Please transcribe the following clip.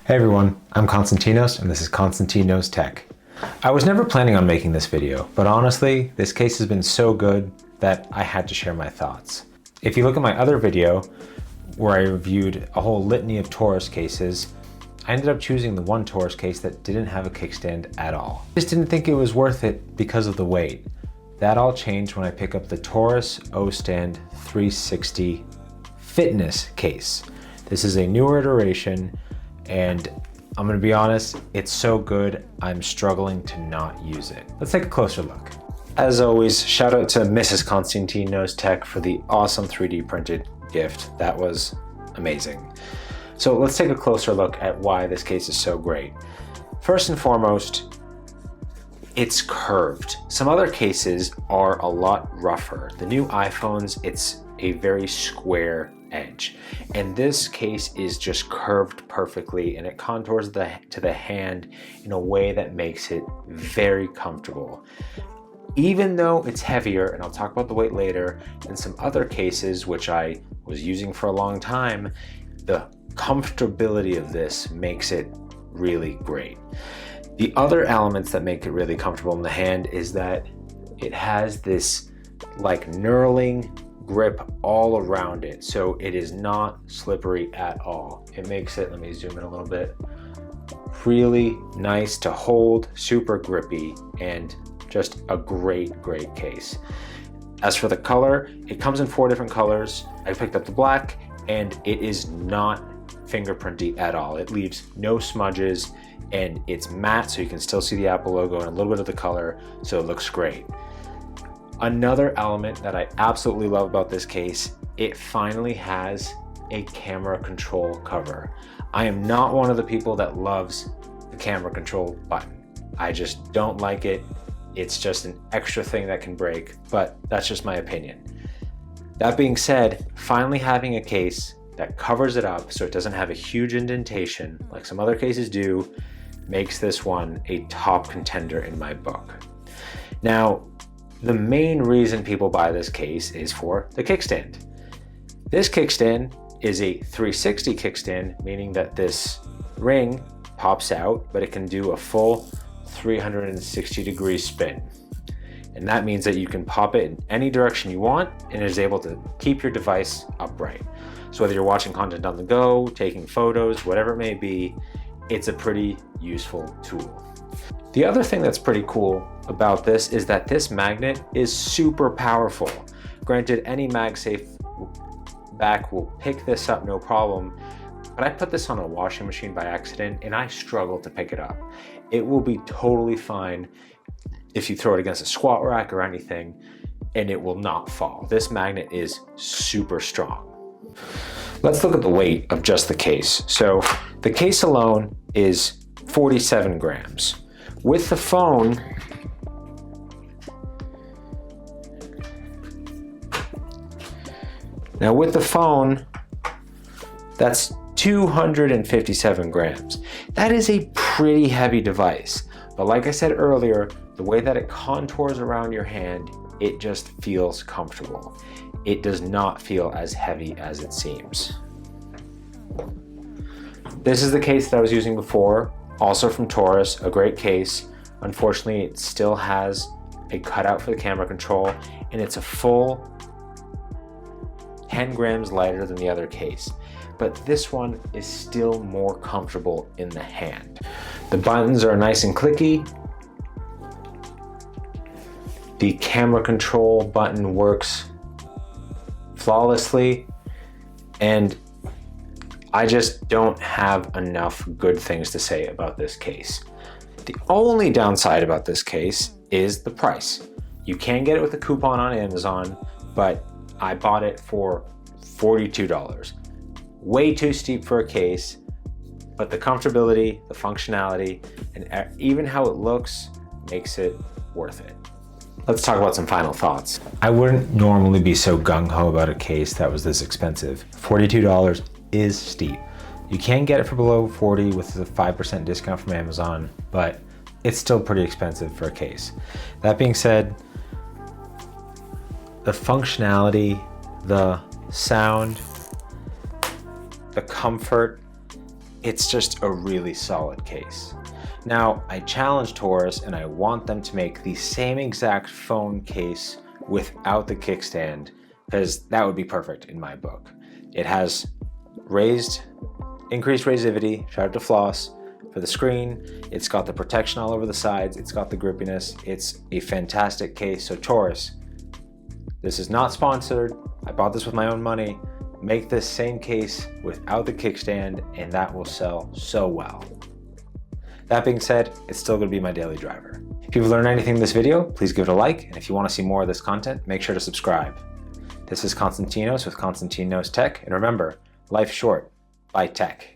Hey everyone, I'm Konstantinos and this is Konstantinos Tech. I was never planning on making this video, but honestly, this case has been so good that I had to share my thoughts. If you look at my other video, where I reviewed a whole litany of Torras cases, I ended up choosing the one Torras case that didn't have a kickstand at all. I just didn't think it was worth it because of the weight. That all changed when I picked up the Torras OStand 360 Fitness case. This is a newer iteration, and I'm gonna be honest, it's so good, I'm struggling to not use it. Let's take a closer look. As always, shout out to Mrs. Konstantinos Tech for the awesome 3D printed gift. That was amazing. So let's take a closer look at why this case is so great. First and foremost, it's curved. Some other cases are a lot rougher. The new iPhones, it's a very square edge. And this case is just curved perfectly, and it contours to the hand in a way that makes it very comfortable. Even though it's heavier, and I'll talk about the weight later, than some other cases which I was using for a long time, the comfortability of this makes it really great. The other elements that make it really comfortable in the hand is that it has this like knurling grip all around it, so it is not slippery at all. It makes it, let me zoom in a little bit, really nice to hold, super grippy, and just a great case. As for the color, it comes in 4 different colors. I picked up the black, and it is not fingerprinty at all. It leaves no smudges, and it's matte, so you can still see the Apple logo and a little bit of the color, so it looks great. Another element that I absolutely love about this case, it finally has a camera control cover. I am not one of the people that loves the camera control button. I just don't like it. It's just an extra thing that can break, but that's just my opinion. That being said, finally having a case that covers it up so it doesn't have a huge indentation like some other cases do makes this one a top contender in my book. Now, the main reason people buy this case is for the kickstand. This kickstand is a 360 kickstand, meaning that this ring pops out, but it can do a full 360-degree spin. And that means that you can pop it in any direction you want, and it is able to keep your device upright. So whether you're watching content on the go, taking photos, whatever it may be, it's a pretty useful tool. The other thing that's pretty cool about this is that this magnet is super powerful. Granted, any MagSafe back will pick this up no problem, but I put this on a washing machine by accident and I struggled to pick it up. It will be totally fine if you throw it against a squat rack or anything, and it will not fall. This magnet is super strong. Let's look at the weight of just the case. So the case alone is 47 grams. With the phone, that's 257 grams. That is a pretty heavy device. But like I said earlier, the way that it contours around your hand, it just feels comfortable. It does not feel as heavy as it seems. This is the case that I was using before, also from Torras, a great case. Unfortunately, it still has a cutout for the camera control, and it's a full 10 grams lighter than the other case. But this one is still more comfortable in the hand. The buttons are nice and clicky. The camera control button works flawlessly, and I just don't have enough good things to say about this case. The only downside about this case is the price. You can get it with a coupon on Amazon, but I bought it for $42. Way too steep for a case, but the comfortability, the functionality, and even how it looks makes it worth it. Let's talk about some final thoughts. I wouldn't normally be so gung-ho about a case that was this expensive. $42 is steep. You can get it for below $40 with a 5% discount from Amazon, but it's still pretty expensive for a case. That being said, the functionality, the sound, the comfort, it's just a really solid case. Now, I challenge Torras and I want them to make the same exact phone case without the kickstand, because that would be perfect in my book. It has increased razivity, shout out to Floss, for the screen. It's got the protection all over the sides. It's got the grippiness. It's a fantastic case. So Torras, this is not sponsored. I bought this with my own money. Make this same case without the kickstand and that will sell so well. That being said, it's still going to be my daily driver. If you've learned anything in this video, please give it a like. And if you want to see more of this content, make sure to subscribe. This is Konstantinos with Konstantin Knows Tech. And remember, life's short. Buy tech.